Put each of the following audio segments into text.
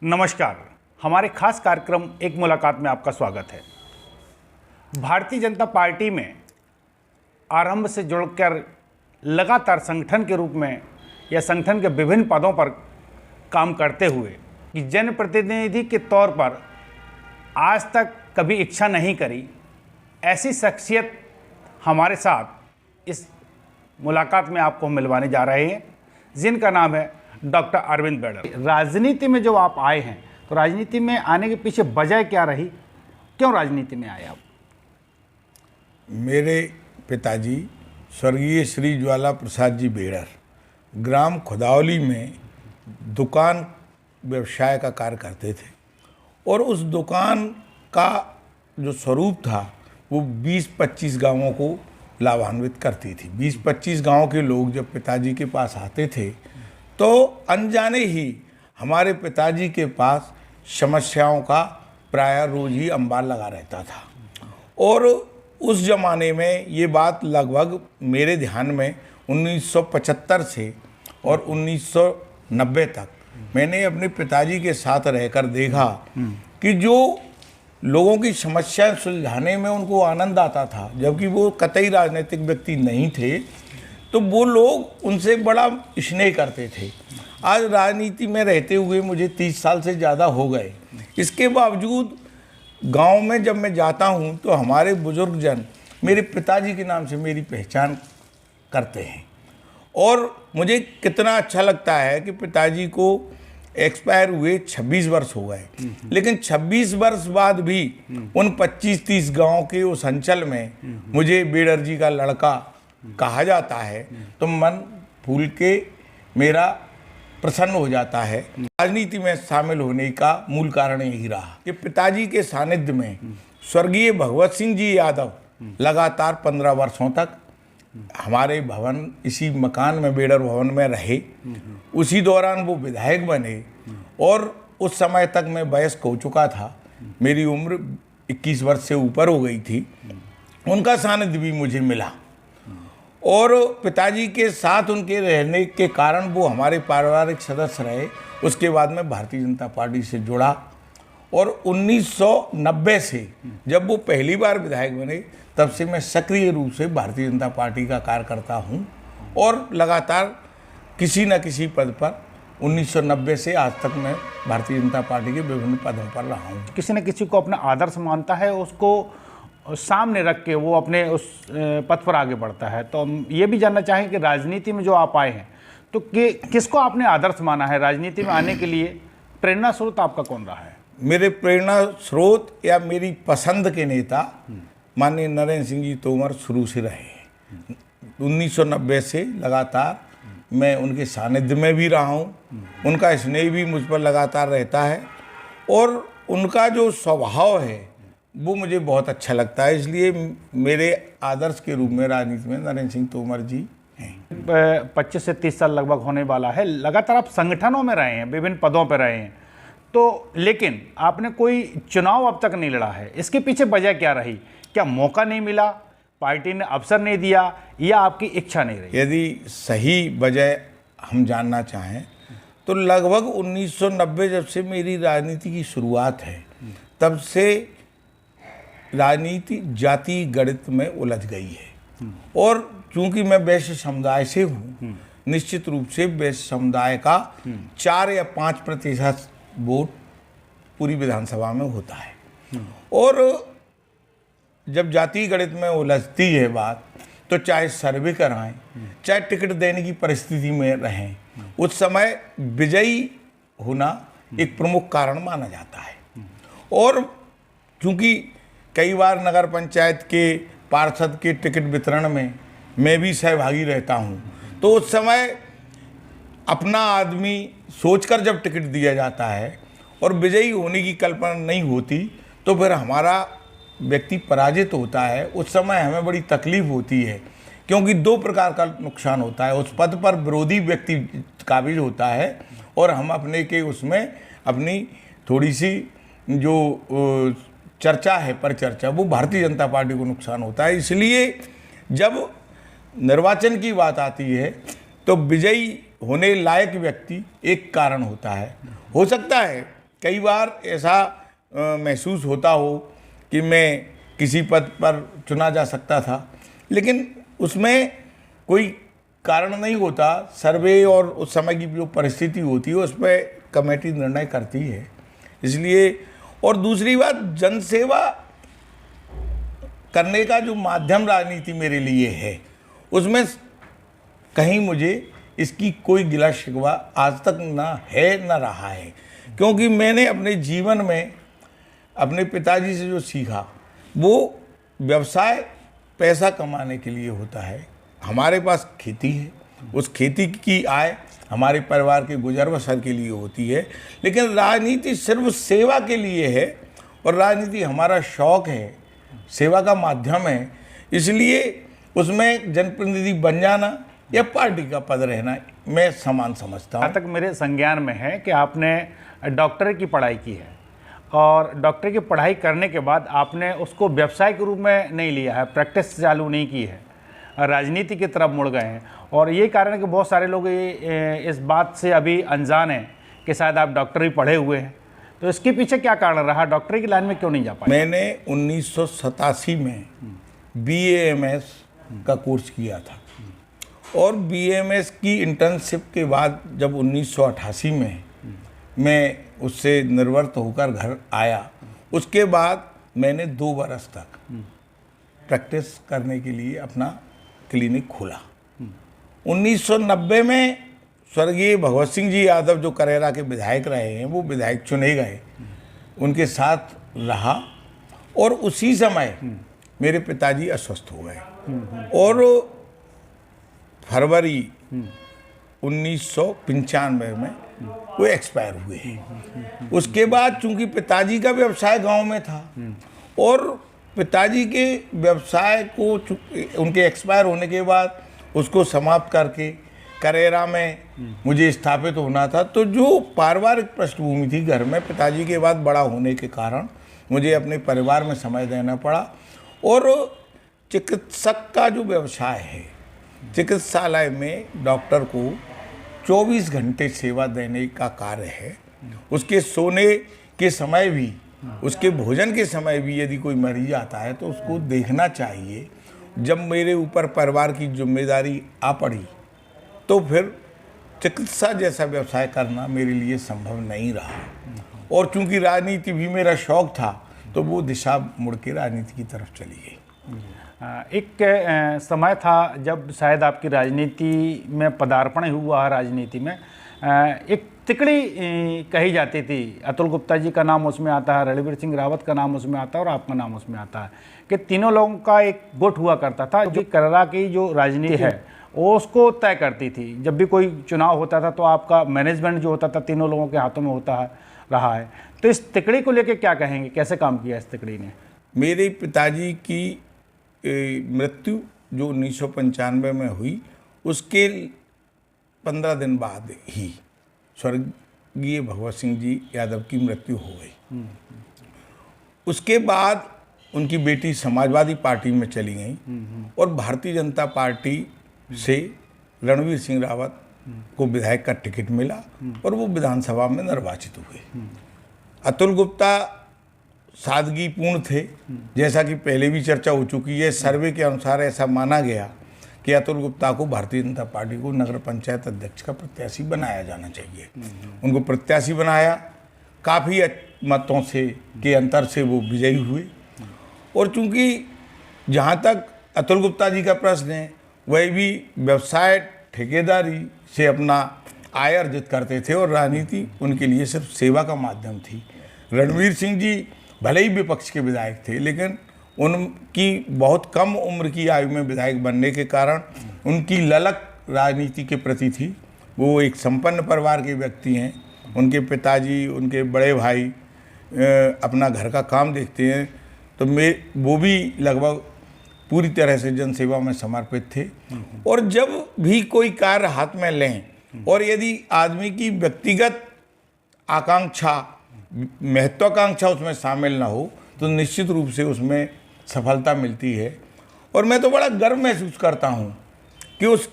नमस्कार। हमारे खास कार्यक्रम एक मुलाकात में आपका स्वागत है। भारतीय जनता पार्टी में आरंभ से जुड़कर लगातार संगठन के रूप में या संगठन के विभिन्न पदों पर काम करते हुए कि जनप्रतिनिधि के तौर पर आज तक कभी इच्छा नहीं करी, ऐसी शख्सियत हमारे साथ इस मुलाकात में आपको मिलवाने जा रहे हैं, जिनका नाम है डॉक्टर अरविंद बेड़र। राजनीति में जो आप आए हैं, तो राजनीति में आने के पीछे वजह क्या रही, क्यों राजनीति में आए आप? मेरे पिताजी स्वर्गीय श्री ज्वाला प्रसाद जी बेड़र ग्राम खुदावली में दुकान व्यवसाय का कार्य करते थे और उस दुकान का जो स्वरूप था वो 20-25 गांवों को लाभान्वित करती थी। 20-25 गांवों के लोग जब पिताजी के पास आते थे तो अनजाने ही हमारे पिताजी के पास समस्याओं का प्रायः रोज ही अंबार लगा रहता था। और उस ज़माने में ये बात लगभग मेरे ध्यान में 1975 से और 1990 तक मैंने अपने पिताजी के साथ रहकर देखा कि जो लोगों की समस्याएं सुलझाने में उनको आनंद आता था, जबकि वो कतई राजनीतिक व्यक्ति नहीं थे, तो वो लोग उनसे बड़ा स्नेह करते थे। आज राजनीति में रहते हुए मुझे 30 साल से ज़्यादा हो गए, इसके बावजूद गांव में जब मैं जाता हूं तो हमारे बुजुर्गजन मेरे पिताजी के नाम से मेरी पहचान करते हैं। और मुझे कितना अच्छा लगता है कि पिताजी को एक्सपायर हुए 26 वर्ष हो गए, लेकिन 26 वर्ष बाद भी उन 25-30 गाँव के उस अंचल में मुझे बेड़र जी का लड़का कहा जाता है तो मन फूल के मेरा प्रसन्न हो जाता है। राजनीति में शामिल होने का मूल कारण यही रहा कि पिताजी के सानिध्य में स्वर्गीय भगवत सिंह जी यादव लगातार 15 वर्षों तक हमारे भवन, इसी मकान में, बेड़र भवन में रहे। उसी दौरान वो विधायक बने और उस समय तक मैं वयस्क हो चुका था, मेरी उम्र 21 वर्ष से ऊपर हो गई थी। उनका सानिध्य भी मुझे मिला और पिताजी के साथ उनके रहने के कारण वो हमारे पारिवारिक सदस्य रहे। उसके बाद मैं भारतीय जनता पार्टी से जुड़ा और 1990 से जब वो पहली बार विधायक बने तब से मैं सक्रिय रूप से भारतीय जनता पार्टी का कार्य करता हूँ और लगातार किसी न किसी पद पर 1990 से आज तक मैं भारतीय जनता पार्टी के विभिन्न पदों पर रहा हूँ। किसी न किसी को अपना आदर्श मानता है, उसको सामने रख के वो अपने उस पथ पर आगे बढ़ता है। तो हम ये भी जानना चाहें कि राजनीति में जो आप आए हैं तो किसको आपने आदर्श माना है? राजनीति में आने के लिए प्रेरणा स्रोत आपका कौन रहा है? मेरे प्रेरणा स्रोत या मेरी पसंद के नेता माननीय नरेंद्र सिंह जी तोमर शुरू से रहे। 1990 से लगातार मैं उनके सानिध्य में भी रहा हूँ, उनका स्नेह भी मुझ पर लगातार रहता है और उनका जो स्वभाव है वो मुझे बहुत अच्छा लगता है। इसलिए मेरे आदर्श के रूप में राजनीति में नरेंद्र सिंह तोमर जी हैं। 25 से 30 साल लगभग होने वाला है, लगातार आप संगठनों में रहे हैं, विभिन्न पदों पर रहे हैं, तो लेकिन आपने कोई चुनाव अब तक नहीं लड़ा है। इसके पीछे वजह क्या रही? क्या मौका नहीं मिला, पार्टी ने अवसर नहीं दिया, या आपकी इच्छा नहीं रही? यदि सही वजह हम जानना चाहें तो लगभग 1990 जब से मेरी राजनीति की शुरुआत है तब से राजनीति जाति गणित में उलझ गई है। और चूंकि मैं वैश्य समुदाय से हूँ, निश्चित रूप से वैश्य समुदाय का 4 या 5% वोट पूरी विधानसभा में होता है। और जब जाति गणित में उलझती है बात तो चाहे सर्वे कराएं, चाहे टिकट देने की परिस्थिति में रहें, उस समय विजयी होना एक प्रमुख कारण माना जाता है। और चूंकि कई बार नगर पंचायत के पार्षद के टिकट वितरण में मैं भी सहभागी रहता हूं, तो उस समय अपना आदमी सोचकर जब टिकट दिया जाता है और विजयी होने की कल्पना नहीं होती तो फिर हमारा व्यक्ति पराजित होता है। उस समय हमें बड़ी तकलीफ होती है, क्योंकि 2 प्रकार का नुकसान होता है। उस पद पर विरोधी व्यक्ति काबिज होता है और हम अपने के उसमें अपनी थोड़ी सी जो चर्चा है, पर चर्चा, वो भारतीय जनता पार्टी को नुकसान होता है। इसलिए जब निर्वाचन की बात आती है तो विजयी होने लायक व्यक्ति एक कारण होता है। हो सकता है कई बार ऐसा महसूस होता हो कि मैं किसी पद पर चुना जा सकता था, लेकिन उसमें कोई कारण नहीं होता। सर्वे और उस समय की जो परिस्थिति होती है उस पर कमेटी निर्णय करती है। इसलिए, और दूसरी बात, जनसेवा करने का जो माध्यम राजनीति मेरे लिए है, उसमें कहीं मुझे इसकी कोई गिला शिकवा आज तक ना है ना रहा है, क्योंकि मैंने अपने जीवन में अपने पिताजी से जो सीखा वो व्यवसाय पैसा कमाने के लिए होता है। हमारे पास खेती है, उस खेती की आय हमारे परिवार के गुजर बसर के लिए होती है, लेकिन राजनीति सिर्फ सेवा के लिए है और राजनीति हमारा शौक है, सेवा का माध्यम है। इसलिए उसमें जनप्रतिनिधि बन जाना या पार्टी का पद रहना मैं समान समझता हूँ। जहाँ तक मेरे संज्ञान में है कि आपने डॉक्टरी की पढ़ाई की है और डॉक्टरी की पढ़ाई करने के बाद आपने उसको व्यवसाय के रूप में नहीं लिया है, प्रैक्टिस चालू नहीं की है, राजनीति की तरफ मुड़ गए हैं। और ये कारण है कि बहुत सारे लोग इस बात से अभी अनजान हैं कि शायद आप डॉक्टरी पढ़े हुए हैं, तो इसके पीछे क्या कारण रहा, डॉक्टरी की लाइन में क्यों नहीं जा पाए? मैंने 1987 में BAMS का कोर्स किया था और BAMS की इंटर्नशिप के बाद जब 1988 में मैं उससे निर्वृत्त होकर घर आया, उसके बाद मैंने 2 बरस तक प्रैक्टिस करने के लिए अपना क्लिनिक खोला। 1990 में स्वर्गीय भगवत सिंह जी यादव जो करेरा के विधायक रहे हैं, वो विधायक चुने गए, उनके साथ रहा और उसी समय मेरे पिताजी अस्वस्थ हो गए और फरवरी 1995 में वो एक्सपायर हुए। उसके बाद चूंकि पिताजी का व्यवसाय गांव में था और पिताजी के व्यवसाय को उनके एक्सपायर होने के बाद उसको समाप्त करके करेरा में मुझे स्थापित होना था, तो जो पारिवारिक पृष्ठभूमि थी घर में पिताजी के बाद बड़ा होने के कारण मुझे अपने परिवार में समय देना पड़ा। और चिकित्सक का जो व्यवसाय है, चिकित्सालय में डॉक्टर को 24 घंटे सेवा देने का कार्य है। उसके सोने के समय भी, उसके भोजन के समय भी यदि कोई मरीज आता है तो उसको देखना चाहिए। जब मेरे ऊपर परिवार की जिम्मेदारी आ पड़ी तो फिर चिकित्सा जैसा व्यवसाय करना मेरे लिए संभव नहीं रहा और चूंकि राजनीति भी मेरा शौक था तो वो दिशा मुड़ के राजनीति की तरफ चली गई। एक समय था जब शायद आपकी राजनीति में पदार्पण हुआ, राजनीति में एक तिकड़ी कही जाती थी, अतुल गुप्ता जी का नाम उसमें आता है, रणवीर सिंह रावत का नाम उसमें आता है और आपका नाम उसमें आता है, कि तीनों लोगों का एक गुट हुआ करता था जो करेरा की जो राजनीति है वो उसको तय करती थी। जब भी कोई चुनाव होता था तो आपका मैनेजमेंट जो होता था तीनों लोगों के हाथों में होता है रहा है। तो इस तिकड़ी को लेकर क्या कहेंगे, कैसे काम किया इस तिकड़ी ने? मेरे पिताजी की मृत्यु जो 1995 में हुई, उसके 15 दिन बाद ही स्वर्गीय भगवत सिंह जी यादव की मृत्यु हो गई। उसके बाद उनकी बेटी समाजवादी पार्टी में चली गई और भारतीय जनता पार्टी से रणवीर सिंह रावत को विधायक का टिकट मिला और वो विधानसभा में निर्वाचित हुए। अतुल गुप्ता सादगीपूर्ण थे, जैसा कि पहले भी चर्चा हो चुकी है। सर्वे के अनुसार ऐसा माना गया कि अतुल गुप्ता को भारतीय जनता पार्टी को नगर पंचायत अध्यक्ष का प्रत्याशी बनाया जाना चाहिए। उनको प्रत्याशी बनाया, काफ़ी मतों से के अंतर से वो विजयी हुए। और चूंकि जहाँ तक अतुल गुप्ता जी का प्रश्न है, वह भी व्यवसाय ठेकेदारी से अपना आय अर्जित करते थे और राजनीति उनके लिए सिर्फ सेवा का माध्यम थी। रणवीर सिंह जी भले ही विपक्ष के विधायक थे, लेकिन उनकी बहुत कम उम्र की आयु में विधायक बनने के कारण उनकी ललक राजनीति के प्रति थी। वो एक संपन्न परिवार के व्यक्ति हैं, उनके पिताजी, उनके बड़े भाई अपना घर का काम देखते हैं, तो वो भी लगभग पूरी तरह से जनसेवा में समर्पित थे। और जब भी कोई कार्य हाथ में लें और यदि आदमी की व्यक्तिगत आकांक्षा, महत्वाकांक्षा उसमें शामिल ना हो तो निश्चित रूप से उसमें सफलता मिलती है। और मैं तो बड़ा गर्व महसूस करता हूँ कि उस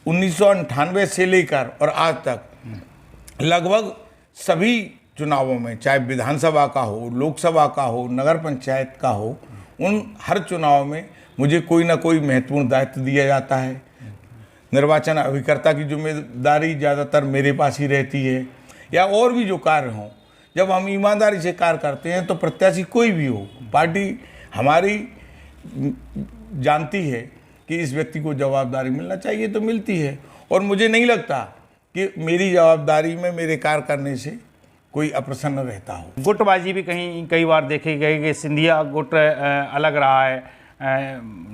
1998 से लेकर और आज तक लगभग सभी चुनावों में, चाहे विधानसभा का हो, लोकसभा का हो, नगर पंचायत का हो, उन हर चुनाव में मुझे कोई ना कोई महत्वपूर्ण दायित्व दिया जाता है। निर्वाचन अभिकर्ता की जिम्मेदारी ज़्यादातर मेरे पास ही रहती है, या और भी जो कार्य हों। जब हम ईमानदारी से कार्य करते हैं तो प्रत्याशी कोई भी हो, पार्टी हमारी जानती है कि इस व्यक्ति को जवाबदारी मिलना चाहिए तो मिलती है, और मुझे नहीं लगता कि मेरी जवाबदारी में मेरे कार्य करने से कोई अप्रसन्न रहता हो। गुटबाजी भी कई बार देखी गई कि सिंधिया गुट अलग रहा है,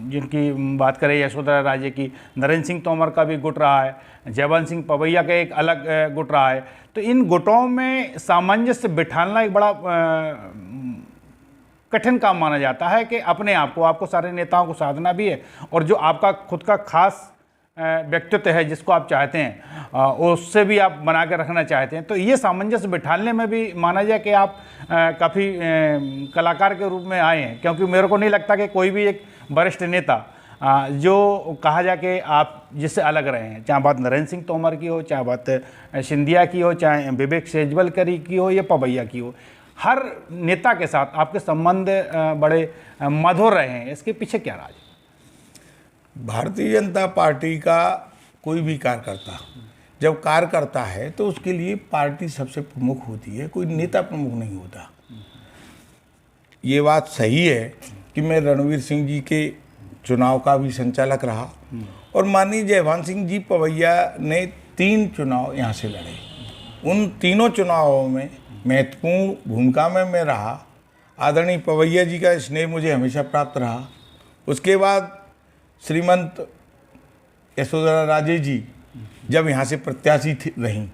जिनकी बात करें यशोधरा राजे की, नरेंद्र सिंह तोमर का भी गुट रहा है, जयवंत सिंह पवैया का एक अलग गुट रहा है। तो इन गुटों में सामंजस्य बिठाना एक बड़ा कठिन काम माना जाता है कि अपने आप को, आपको सारे नेताओं को साधना भी है, और जो आपका खुद का खास व्यक्तित्व है जिसको आप चाहते हैं उससे भी आप बना के रखना चाहते हैं। तो ये सामंजस्य बिठाने में भी माना जाए कि आप काफ़ी कलाकार के रूप में आए हैं, क्योंकि मेरे को नहीं लगता कि कोई भी एक वरिष्ठ नेता जो कहा जाए कि आप जिससे अलग रहे हैं, चाहे बात नरेंद्र सिंह तोमर की हो, चाहे बात सिंधिया की हो, चाहे विवेक सेजवलकर की हो या पवैया की हो, हर नेता के साथ आपके संबंध बड़े मधुर रहे हैं। इसके पीछे क्या राज है? भारतीय जनता पार्टी का कोई भी कार्यकर्ता जब कार्य करता है तो उसके लिए पार्टी सबसे प्रमुख होती है, कोई नेता प्रमुख नहीं होता। ये बात सही है कि मैं रणवीर सिंह जी के चुनाव का भी संचालक रहा, और माननीय जयवंत सिंह जी पवैया ने 3 चुनाव यहाँ से लड़े। उन तीनों चुनावों में महत्वपूर्ण भूमिका में मैं रहा। आदरणीय पवैया जी का स्नेह मुझे हमेशा प्राप्त रहा। उसके बाद श्रीमंत यशोधरा राजे जी जब यहाँ से प्रत्याशी रहीं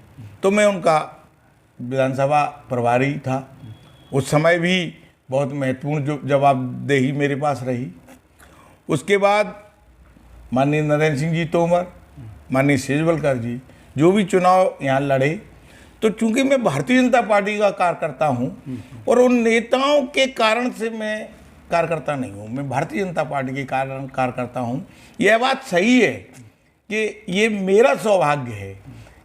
तो मैं उनका विधानसभा प्रभारी था। उस समय भी बहुत महत्वपूर्ण जो जवाबदेही मेरे पास रही। उसके बाद माननीय नरेंद्र सिंह जी तोमर, माननीय सेजवलकर जी जो भी चुनाव यहाँ लड़े, तो चूंकि मैं भारतीय जनता पार्टी का कार्यकर्ता हूँ और उन नेताओं के कारण से मैं कार्यकर्ता नहीं हूँ, मैं भारतीय जनता पार्टी के कारण कार्यकर्ता हूँ। यह बात सही है कि ये मेरा सौभाग्य है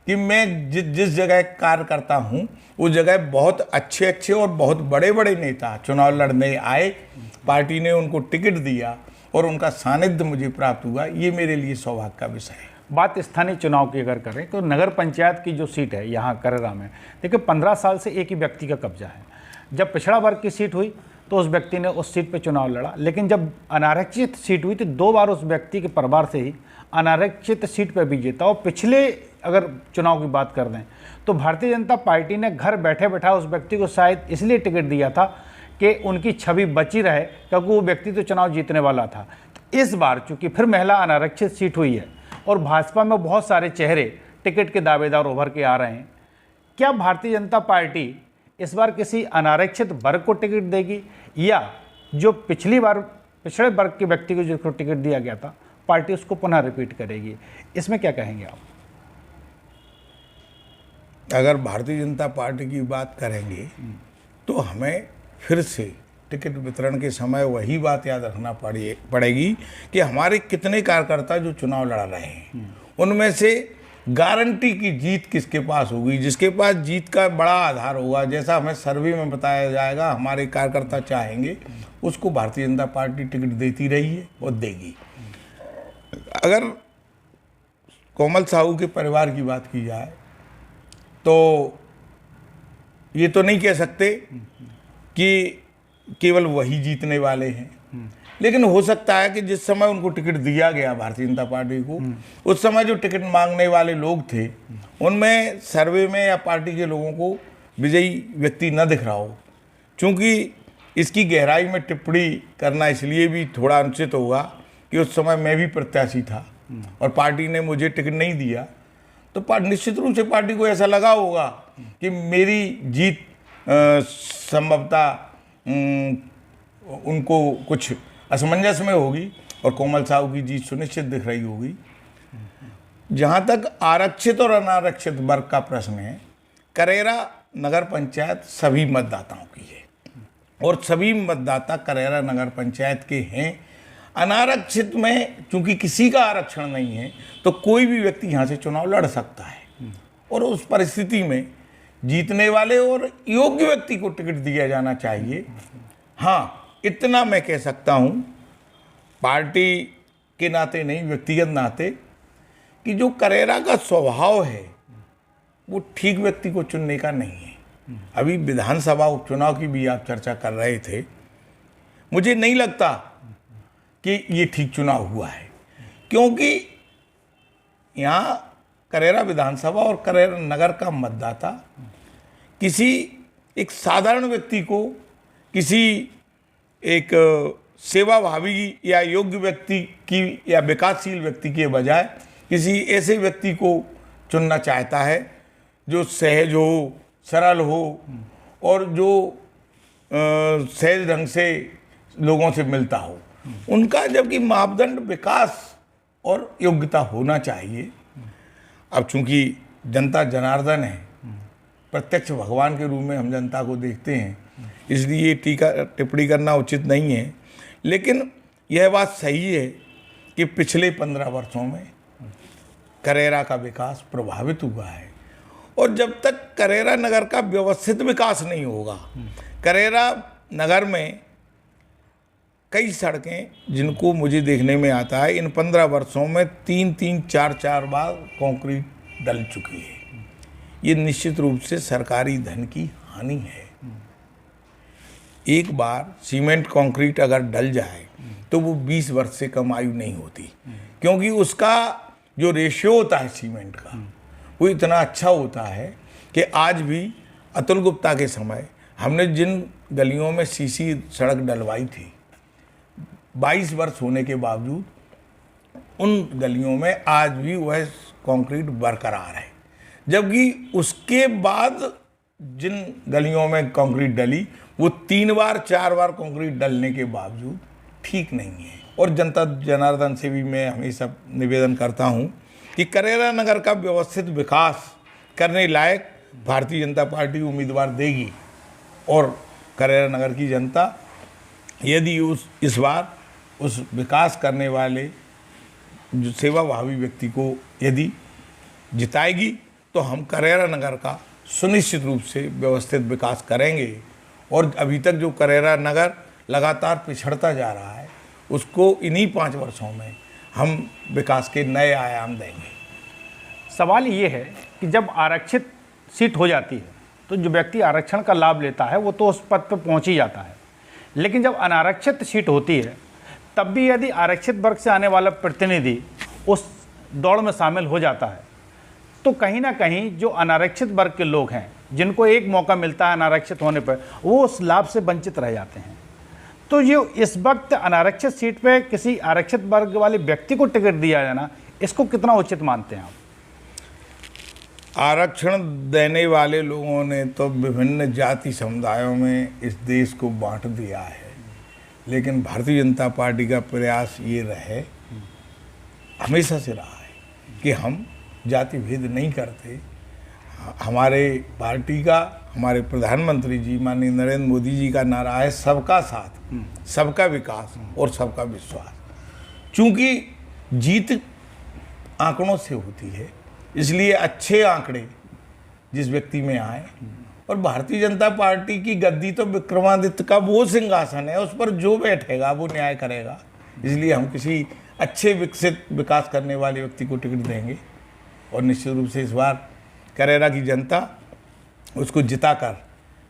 कि मैं जिस जगह कार्य करता हूँ उस जगह बहुत अच्छे अच्छे और बहुत बड़े बड़े नेता चुनाव लड़ने आए, पार्टी ने उनको टिकट दिया और उनका सानिध्य मुझे प्राप्त हुआ। ये मेरे लिए सौभाग्य का विषय है। बात स्थानीय चुनाव की अगर करें तो नगर पंचायत की जो सीट है यहाँ करेरा में, देखिए 15 साल से एक ही व्यक्ति का कब्जा है। जब पिछड़ा वर्ग की सीट हुई तो उस व्यक्ति ने उस सीट पर चुनाव लड़ा, लेकिन जब अनारक्षित सीट हुई तो 2 बार उस व्यक्ति के परिवार से ही अनारक्षित सीट पर भी जीता। और पिछले अगर चुनाव की बात कर दें तो भारतीय जनता पार्टी ने घर बैठे बैठा उस व्यक्ति को शायद इसलिए टिकट दिया था कि उनकी छवि बची रहे, क्योंकि वो व्यक्ति तो चुनाव जीतने वाला था। इस बार चूंकि फिर महिला अनारक्षित सीट हुई है और भाजपा में बहुत सारे चेहरे टिकट के दावेदार उभर के आ रहे हैं, क्या भारतीय जनता पार्टी इस बार किसी अनारक्षित वर्ग को टिकट देगी, या जो पिछली बार पिछड़े वर्ग के व्यक्ति को जिसको टिकट दिया गया था पार्टी उसको पुनः रिपीट करेगी? इसमें क्या कहेंगे आप? अगर भारतीय जनता पार्टी की बात करेंगे तो हमें फिर से टिकट वितरण के समय वही बात याद रखना पड़ेगी कि हमारे कितने कार्यकर्ता जो चुनाव लड़ रहे हैं उनमें से गारंटी की जीत किसके पास होगी, जिसके पास जीत का बड़ा आधार होगा, जैसा हमें सर्वे में बताया जाएगा हमारे कार्यकर्ता चाहेंगे, उसको भारतीय जनता पार्टी टिकट देती रही है और देगी। अगर कोमल साहू के परिवार की बात की जाए तो ये तो नहीं कह सकते कि केवल वही जीतने वाले हैं, लेकिन हो सकता है कि जिस समय उनको टिकट दिया गया भारतीय जनता पार्टी को, उस समय जो टिकट मांगने वाले लोग थे उनमें सर्वे में या पार्टी के लोगों को विजयी व्यक्ति न दिख रहा हो। चूँकि इसकी गहराई में टिप्पणी करना इसलिए भी थोड़ा अनुचित होगा कि उस समय मैं भी प्रत्याशी था और पार्टी ने मुझे टिकट नहीं दिया, तो निश्चित रूप से पार्टी को ऐसा लगा होगा कि मेरी जीत संभवतः उनको कुछ असमंजस में होगी और कोमल साहू की जीत सुनिश्चित दिख रही होगी। जहाँ तक आरक्षित और अनारक्षित वर्ग का प्रश्न है, करेरा नगर पंचायत सभी मतदाताओं की है और सभी मतदाता करेरा नगर पंचायत के हैं। अनारक्षित में चूंकि किसी का आरक्षण नहीं है तो कोई भी व्यक्ति यहाँ से चुनाव लड़ सकता है, और उस परिस्थिति में जीतने वाले और योग्य व्यक्ति को टिकट दिया जाना चाहिए। हाँ, इतना मैं कह सकता हूँ पार्टी के नाते नहीं, व्यक्तिगत नाते, कि जो करेरा का स्वभाव है वो ठीक व्यक्ति को चुनने का नहीं है। अभी विधानसभा उपचुनाव की भी आप चर्चा कर रहे थे, मुझे नहीं लगता कि ये ठीक चुनाव हुआ है, क्योंकि यहाँ करेरा विधानसभा और करेरा नगर का मतदाता किसी एक साधारण व्यक्ति को, किसी एक सेवाभावी या योग्य व्यक्ति की या विकासशील व्यक्ति के बजाय किसी ऐसे व्यक्ति को चुनना चाहता है जो सहज हो, सरल हो और जो सहज ढंग से लोगों से मिलता हो। उनका जबकि मापदंड विकास और योग्यता होना चाहिए। अब चूंकि जनता जनार्दन है, प्रत्यक्ष भगवान के रूप में हम जनता को देखते हैं, इसलिए टीका टिप्पणी करना उचित नहीं है। लेकिन यह बात सही है कि पिछले 15 वर्षों में करेरा का विकास प्रभावित हुआ है, और जब तक करेरा नगर का व्यवस्थित विकास नहीं होगा, करेरा नगर में कई सड़कें जिनको मुझे देखने में आता है इन 15 वर्षों में 3-3, 4-4 बार कंक्रीट डल चुकी है। ये निश्चित रूप से सरकारी धन की हानि है। एक बार सीमेंट कंक्रीट अगर डल जाए तो वो 20 वर्ष से कम आयु नहीं होती, क्योंकि उसका जो रेशियो होता है सीमेंट का वो इतना अच्छा होता है कि आज भी अतुल गुप्ता के समय हमने जिन गलियों में सीसी सड़क डलवाई थी, 22 वर्ष होने के बावजूद उन गलियों में आज भी वह कंक्रीट बरकरार है। जबकि उसके बाद जिन गलियों में कंक्रीट डली वो 3 बार 4 बार कंक्रीट डलने के बावजूद ठीक नहीं है। और जनता जनार्दन से भी मैं हमेशा निवेदन करता हूं कि करेरा नगर का व्यवस्थित विकास करने लायक भारतीय जनता पार्टी उम्मीदवार देगी, और करेरा नगर की जनता यदि इस बार उस विकास करने वाले जो सेवाभावी व्यक्ति को यदि जिताएगी तो हम करेरा नगर का सुनिश्चित रूप से व्यवस्थित विकास करेंगे। और अभी तक जो करेरा नगर लगातार पिछड़ता जा रहा है उसको इन्हीं 5 वर्षों में हम विकास के नए आयाम देंगे। सवाल ये है कि जब आरक्षित सीट हो जाती है तो जो व्यक्ति आरक्षण का लाभ लेता है वो तो उस पद पर पहुंच ही जाता है, लेकिन जब अनारक्षित सीट होती है तब भी यदि आरक्षित वर्ग से आने वाला प्रतिनिधि उस दौड़ में शामिल हो जाता है तो कहीं ना कहीं जो अनारक्षित वर्ग के लोग हैं जिनको एक मौका मिलता है अनारक्षित होने पर, वो उस लाभ से वंचित रह जाते हैं। तो ये इस वक्त अनारक्षित सीट पे किसी आरक्षित वर्ग वाले व्यक्ति को टिकट दिया जाना, इसको कितना उचित मानते हैं आप? आरक्षण देने वाले लोगों ने तो विभिन्न जाति समुदायों में इस देश को बांट दिया है, लेकिन भारतीय जनता पार्टी का प्रयास ये रहे, हमेशा से रहा है कि हम जाति भेद नहीं करते। हमारे पार्टी का, हमारे प्रधानमंत्री जी माननीय नरेंद्र मोदी जी का नारा है सबका साथ, सबका विकास और सबका विश्वास। चूंकि जीत आंकड़ों से होती है, इसलिए अच्छे आंकड़े जिस व्यक्ति में आए, और भारतीय जनता पार्टी की गद्दी तो विक्रमादित्य का वो सिंहासन है, उस पर जो बैठेगा वो न्याय करेगा। इसलिए हम किसी अच्छे विकसित विकास करने वाले व्यक्ति को टिकट देंगे, और निश्चित रूप से इस बार करेरा की जनता उसको जिताकर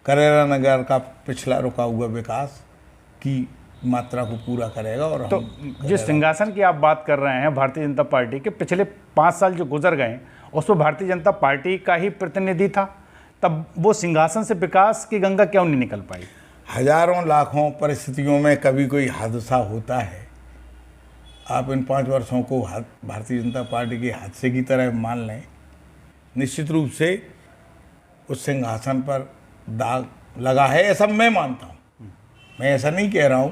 करेरा नगर का पिछला रुका हुआ विकास की मात्रा को पूरा करेगा। और तो जिस सिंहासन की आप बात कर रहे हैं भारतीय जनता पार्टी के, पिछले 5 साल जो गुजर गए उसमें भारतीय जनता पार्टी का ही प्रतिनिधि था, तब वो सिंहासन से विकास की गंगा क्यों नहीं निकल पाई? हजारों लाखों परिस्थितियों में कभी कोई हादसा होता है। आप इन 5 वर्षों को भारतीय जनता पार्टी के हादसे की तरह मान लें। निश्चित रूप से उस सिंहासन पर दाग लगा है, ऐसा मैं मानता हूँ। मैं ऐसा नहीं कह रहा हूँ,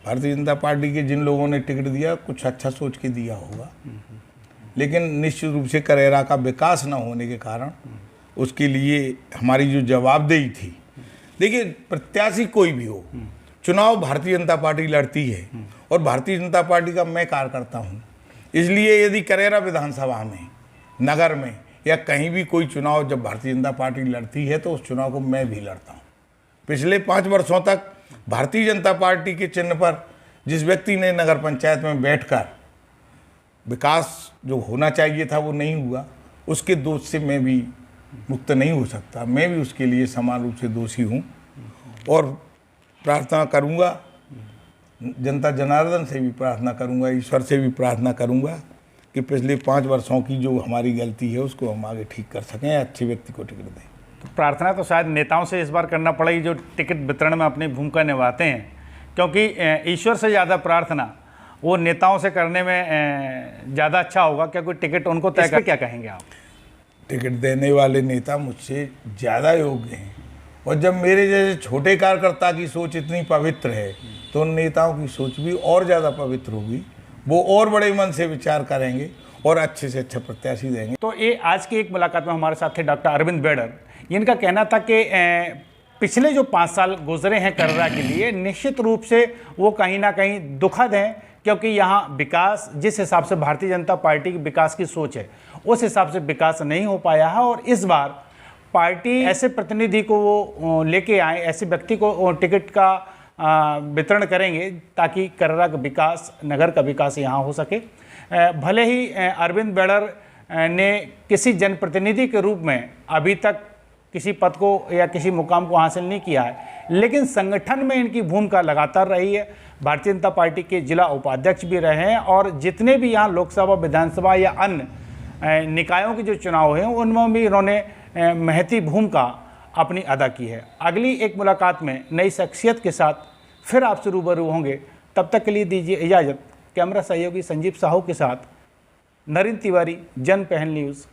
भारतीय जनता पार्टी के जिन लोगों ने टिकट दिया कुछ अच्छा सोच के दिया होगा, लेकिन निश्चित रूप से करेरा का विकास न होने के कारण उसके लिए हमारी जो जवाबदेही थी। देखिए, प्रत्याशी कोई भी हो, चुनाव भारतीय जनता पार्टी लड़ती है और भारतीय जनता पार्टी का मैं कार्यकर्ता हूँ। इसलिए यदि करेरा विधानसभा में, नगर में या कहीं भी कोई चुनाव जब भारतीय जनता पार्टी लड़ती है तो उस चुनाव को मैं भी लड़ता हूँ। पिछले 5 वर्षों तक भारतीय जनता पार्टी के चिन्ह पर जिस व्यक्ति ने नगर पंचायत में बैठकर विकास जो होना चाहिए था वो नहीं हुआ, उसके दोष से मैं भी मुक्त नहीं हो सकता। मैं भी उसके लिए समान रूप से दोषी हूँ और प्रार्थना करूँगा, जनता जनार्दन से भी प्रार्थना करूँगा, ईश्वर से भी प्रार्थना करूँगा कि पिछले 5 वर्षों की जो हमारी गलती है उसको हम आगे ठीक कर सकें, अच्छे व्यक्ति को टिकट दें। तो प्रार्थना तो शायद नेताओं से इस बार करना पड़ेगी जो टिकट वितरण में अपनी भूमिका निभाते हैं, क्योंकि ईश्वर से ज़्यादा प्रार्थना वो नेताओं से करने में ज़्यादा अच्छा होगा, क्योंकि टिकट उनको तय कर। क्या कहेंगे आप? टिकट देने वाले नेता मुझसे ज़्यादा योग्य हैं, और जब मेरे जैसे छोटे कार्यकर्ता की सोच इतनी पवित्र है तो उन नेताओं की सोच भी और ज़्यादा पवित्र होगी। वो और बड़े मन से विचार करेंगे और अच्छे से अच्छा प्रत्याशी देंगे। तो ये आज की एक मुलाकात में हमारे साथ थे डॉक्टर अरविंद बेड़र। इनका कहना था कि पिछले जो 5 साल गुजरे हैं कर्रा के लिए, निश्चित रूप से वो कहीं ना कहीं दुखद हैं, क्योंकि यहाँ विकास जिस हिसाब से भारतीय जनता पार्टी की विकास की सोच है उस हिसाब से विकास नहीं हो पाया है। और इस बार पार्टी ऐसे प्रतिनिधि को वो लेके आए, ऐसे व्यक्ति को टिकट का वितरण करेंगे ताकि कर्रा का विकास, नगर का विकास यहाँ हो सके। भले ही अरविंद बेड़र ने किसी जनप्रतिनिधि के रूप में अभी तक किसी पद को या किसी मुकाम को हासिल नहीं किया है, लेकिन संगठन में इनकी भूमिका लगातार रही है। भारतीय जनता पार्टी के जिला उपाध्यक्ष भी रहे हैं और जितने भी यहाँ लोकसभा, विधानसभा या अन्य निकायों के जो चुनाव हैं उनमें भी इन्होंने महती भूमिका अपनी अदा की है। अगली एक मुलाकात में नई शख्सियत के साथ फिर आपसे रूबरू होंगे। तब तक के लिए दीजिए इजाज़त। कैमरा सहयोगी संजीव साहू के साथ नरेंद्र तिवारी, जन पहल न्यूज़,